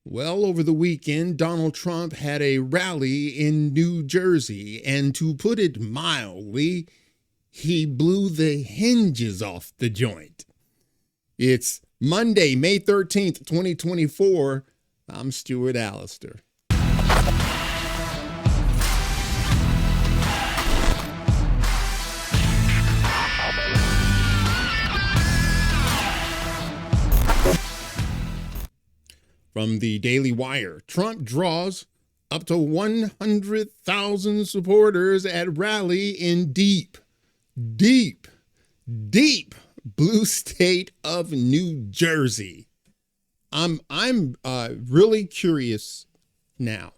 Well, over the weekend, Donald Trump had a rally in New Jersey, and to put it mildly, he blew the hinges off the joint. It's Monday, May 13th, 2024. I'm Stuart Allister. From the Daily Wire, Trump draws up to 100,000 supporters at rally in deep blue state of New Jersey. I'm really curious now,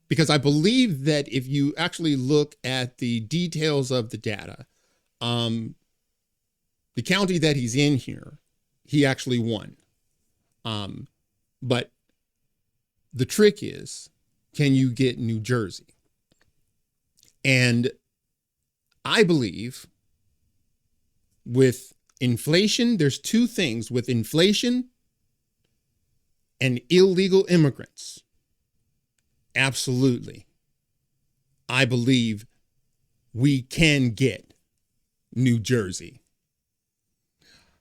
because I believe that if you actually look at the details of the data, the county that he's in here, he actually won. But the trick is, can you get New Jersey? And I believe with inflation, there's two things with inflation and illegal immigrants. Absolutely. I believe we can get New Jersey.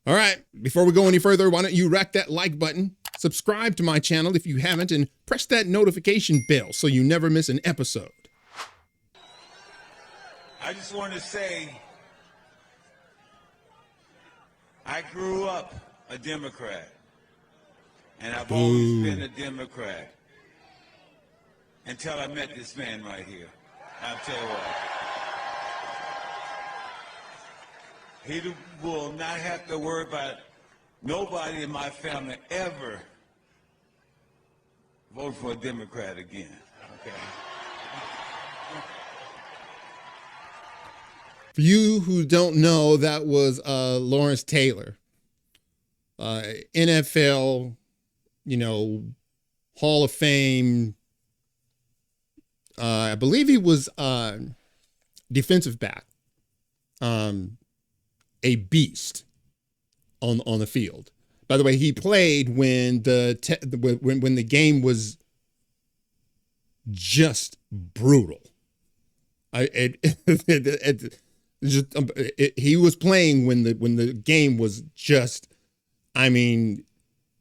All right, before we go any further, why don't you rack that like button, subscribe to my channel if you haven't, and press that notification bell so you never miss an episode. I just want to say, I grew up a Democrat, and I've always been a Democrat until I met this man right here. I'll tell you what. He will not have to worry about nobody in my family ever vote for a Democrat again, okay? For you who don't know, that was Lawrence Taylor, NFL, Hall of Fame. I believe he was defensive back. A beast on the field. By the way, he played when the game was just brutal. He was playing when the game was just. I mean,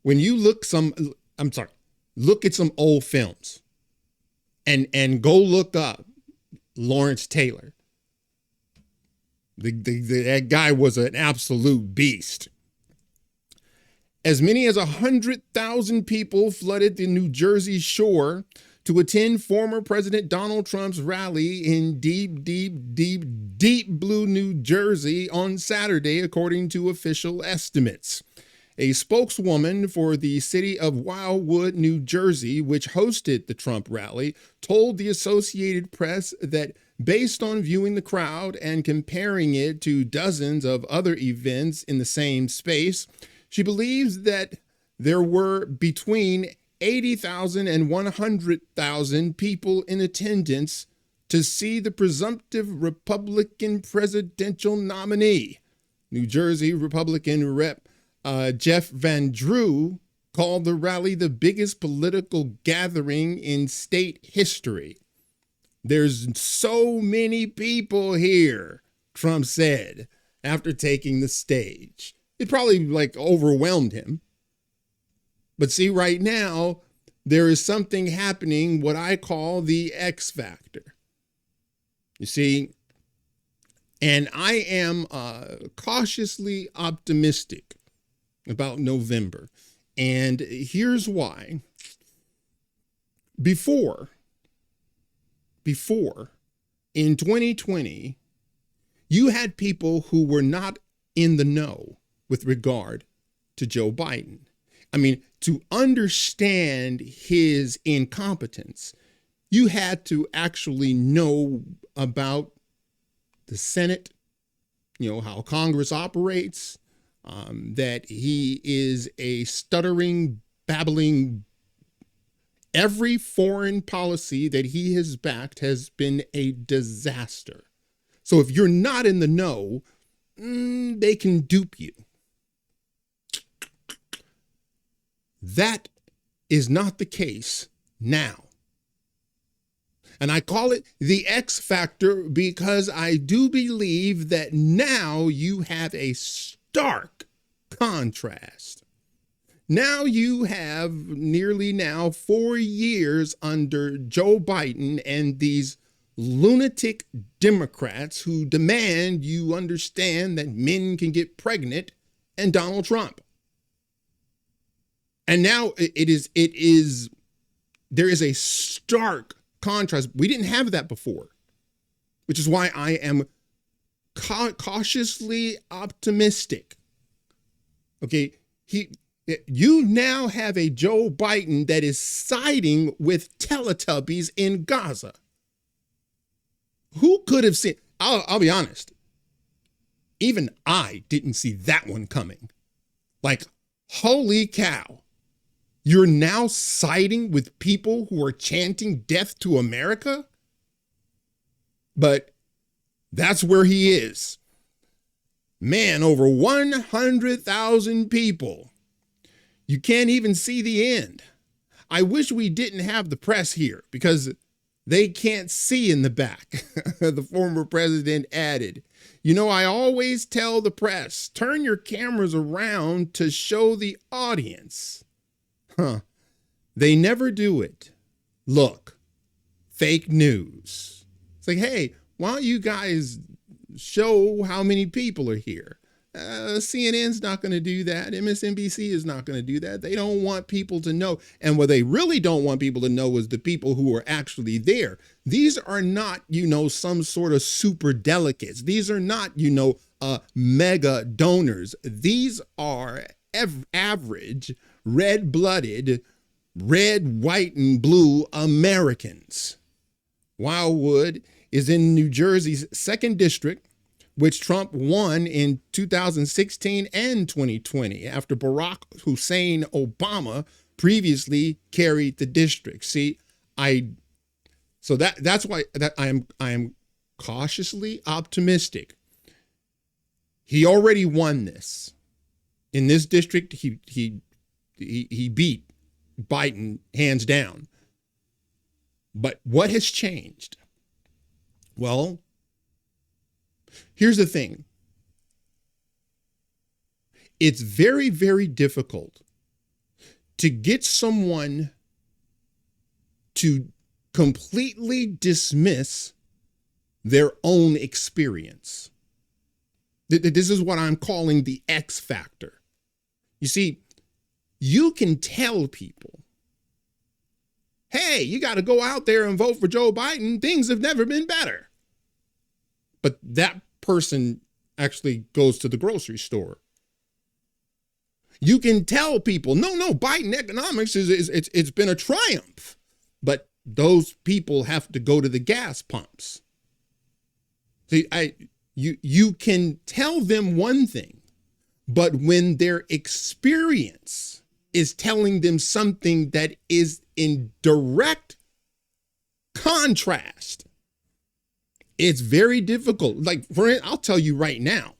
when you look at some old films, and go look up Lawrence Taylor. That guy was an absolute beast. As many as 100,000 people flooded the New Jersey shore to attend former President Donald Trump's rally in deep blue New Jersey on Saturday, according to official estimates. A spokeswoman for the city of Wildwood, New Jersey, which hosted the Trump rally, told the Associated Press that based on viewing the crowd and comparing it to dozens of other events in the same space, she believes that there were between 80,000 and 100,000 people in attendance to see the presumptive Republican presidential nominee. New Jersey Republican Rep. Jeff Van Drew called the rally the biggest political gathering in state history. There's so many people here, Trump said after taking the stage. It probably overwhelmed him. But see, right now, there is something happening, what I call the X factor. You see, and I am cautiously optimistic about November. And here's why. Before in 2020, you had people who were not in the know with regard to Joe Biden. I mean, to understand his incompetence, you had to actually know about the Senate, how Congress operates, that he is a stuttering, babbling. Every foreign policy that he has backed has been a disaster. So if you're not in the know, they can dupe you. That is not the case now. And I call it the X factor because I do believe that now you have a stark contrast. Now you have nearly now 4 years under Joe Biden and these lunatic Democrats who demand you understand that men can get pregnant, and Donald Trump. And now there is a stark contrast. We didn't have that before, which is why I am cautiously optimistic. Okay, you now have a Joe Biden that is siding with Teletubbies in Gaza. Who could have seen? I'll be honest. Even I didn't see that one coming. Like, holy cow. You're now siding with people who are chanting death to America? But that's where he is. Man, over 100,000 people. You can't even see the end. I wish we didn't have the press here because they can't see in the back. The former president added, you know, I always tell the press, turn your cameras around to show the audience. They never do it. Look, fake news. It's like, hey, why don't you guys show how many people are here? CNN's not going to do that. MSNBC is not going to do that. They don't want people to know. And what they really don't want people to know is the people who are actually there. These are not, some sort of super delegates. These are not, mega donors. These are average, red-blooded, red, white, and blue Americans. Wildwood is in New Jersey's 2nd district, which Trump won in 2016 and 2020 after Barack Hussein Obama previously carried the district. See, that's why I am cautiously optimistic. He already won this. In this district, he beat Biden hands down. But what has changed? Well, here's the thing. It's very, very difficult to get someone to completely dismiss their own experience. This is what I'm calling the X factor. You see, you can tell people, hey, you got to go out there and vote for Joe Biden. Things have never been better. But that person actually goes to the grocery store. You can tell people, no, Biden economics it's been a triumph. But those people have to go to the gas pumps. See, you can tell them one thing, but when their experience is telling them something that is in direct contrast, it's very difficult. Like, I'll tell you right now,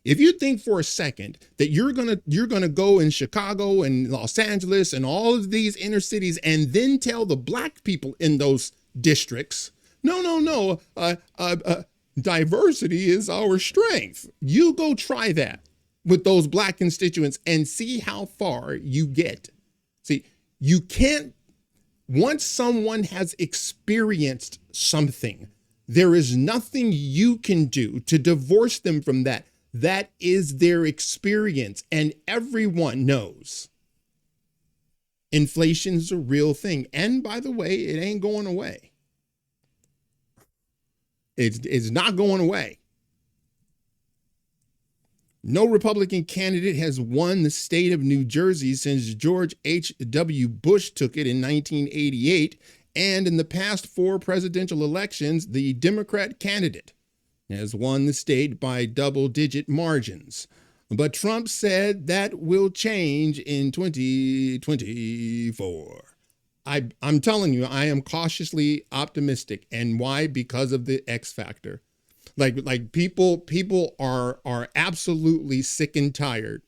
if you think for a second that you're gonna go in Chicago and Los Angeles and all of these inner cities and then tell the black people in those districts, no, diversity is our strength. You go try that with those black constituents and see how far you get. See, you can't, once someone has experienced something, there is nothing you can do to divorce them from that. That is their experience, and everyone knows inflation's a real thing. And by the way, it ain't going away. It's not going away. No Republican candidate has won the state of New Jersey since George H.W. Bush took it in 1988. And in the past 4 presidential elections, the Democrat candidate has won the state by double-digit margins. But Trump said that will change in 2024. I'm telling you, I am cautiously optimistic. And why? Because of the X factor. Like people are absolutely sick and tired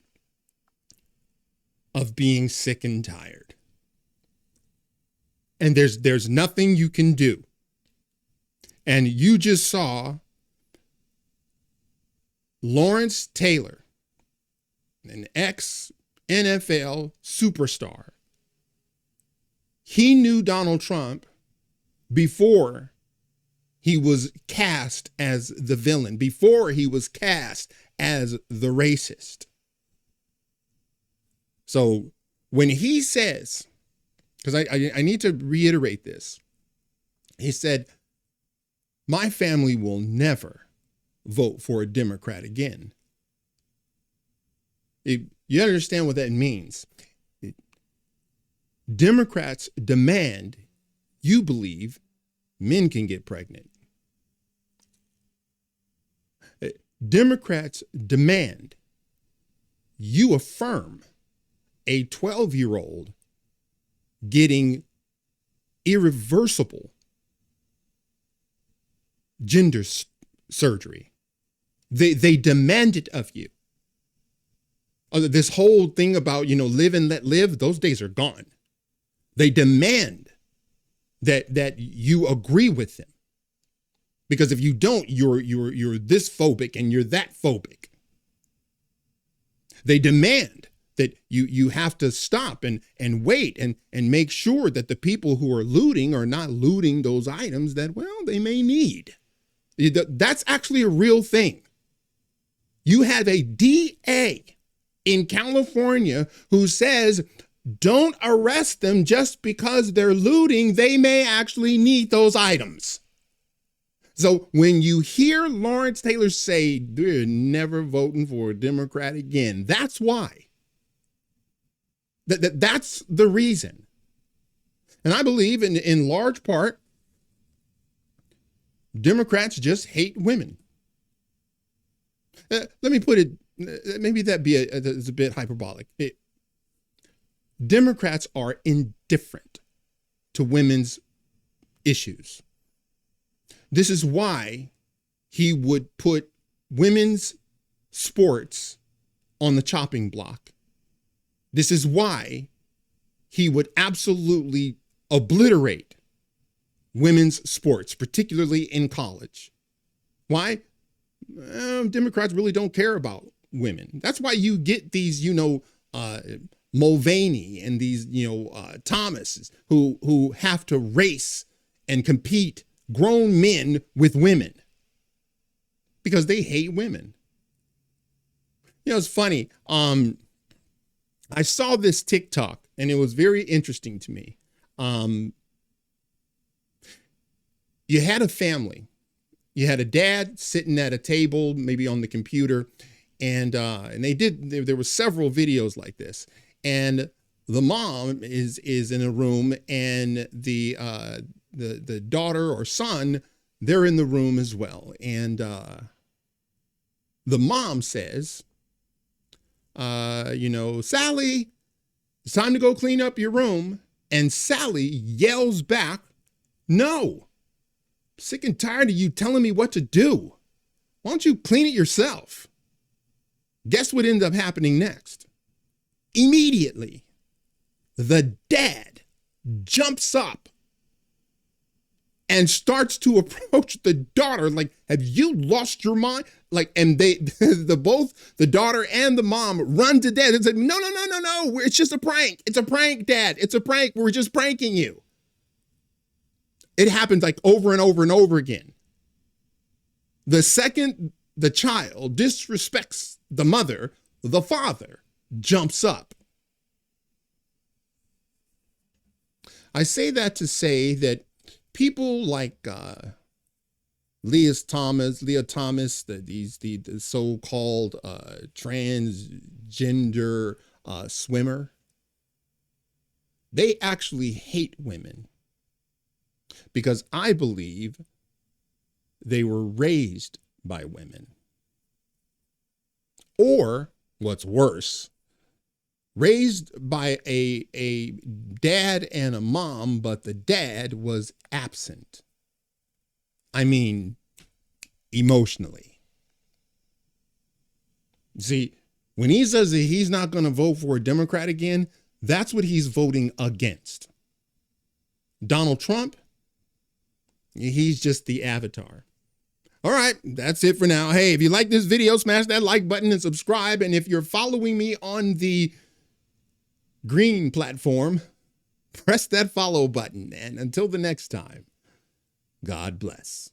of being sick and tired. and there's nothing you can do. And you just saw Lawrence Taylor, an ex-NFL superstar. He knew Donald Trump before he was cast as the villain, before he was cast as the racist. So when he says, because I need to reiterate this, he said, my family will never vote for a Democrat again. You understand what that means? Democrats demand you believe men can get pregnant. Democrats demand you affirm a 12-year-old getting irreversible gender surgery. They demand it of you. This whole thing about, live and let live, those days are gone. They demand that you agree with them. Because if you don't, you're this phobic and you're that phobic. They demand that you have to stop and wait and make sure that the people who are looting are not looting those items that, well, they may need. That's actually a real thing. You have a DA in California who says, don't arrest them just because they're looting. They may actually need those items. So when you hear Lawrence Taylor say, they're never voting for a Democrat again, that's why. That's the reason. And I believe in large part, Democrats just hate women. Let me put it, maybe that's a bit hyperbolic. Democrats are indifferent to women's issues. This is why he would put women's sports on the chopping block. This is why he would absolutely obliterate women's sports, particularly in college. Why? Democrats really don't care about women. That's why you get these, Mulvaney and these, Thomas who have to race and compete grown men with women because they hate women. It's funny. I saw this TikTok and it was very interesting to me. You had a family. You had a dad sitting at a table, maybe on the computer, and there were several videos like this. And the mom is in a room, and the daughter or son, they're in the room as well. And the mom says, Sally, it's time to go clean up your room. And Sally yells back, no, I'm sick and tired of you telling me what to do. Why don't you clean it yourself? Guess what ends up happening next? Immediately, the dad jumps up and starts to approach the daughter like, have you lost your mind? And both the daughter and the mom run to dad and said, no, it's just a prank. It's a prank, Dad. It's a prank. We're just pranking you. It happens over and over and over again. The second the child disrespects the mother, the father jumps up. I say that to say that people like Leah Thomas, the so-called transgender swimmer, they actually hate women because I believe they were raised by women. Or, what's worse, raised by a dad and a mom, but the dad was absent. I mean, emotionally. See, when he says that he's not going to vote for a Democrat again, that's what he's voting against. Donald Trump, he's just the avatar. All right, that's it for now. Hey, if you like this video, smash that like button and subscribe. And if you're following me on the green platform, press that follow button. And until the next time, God bless.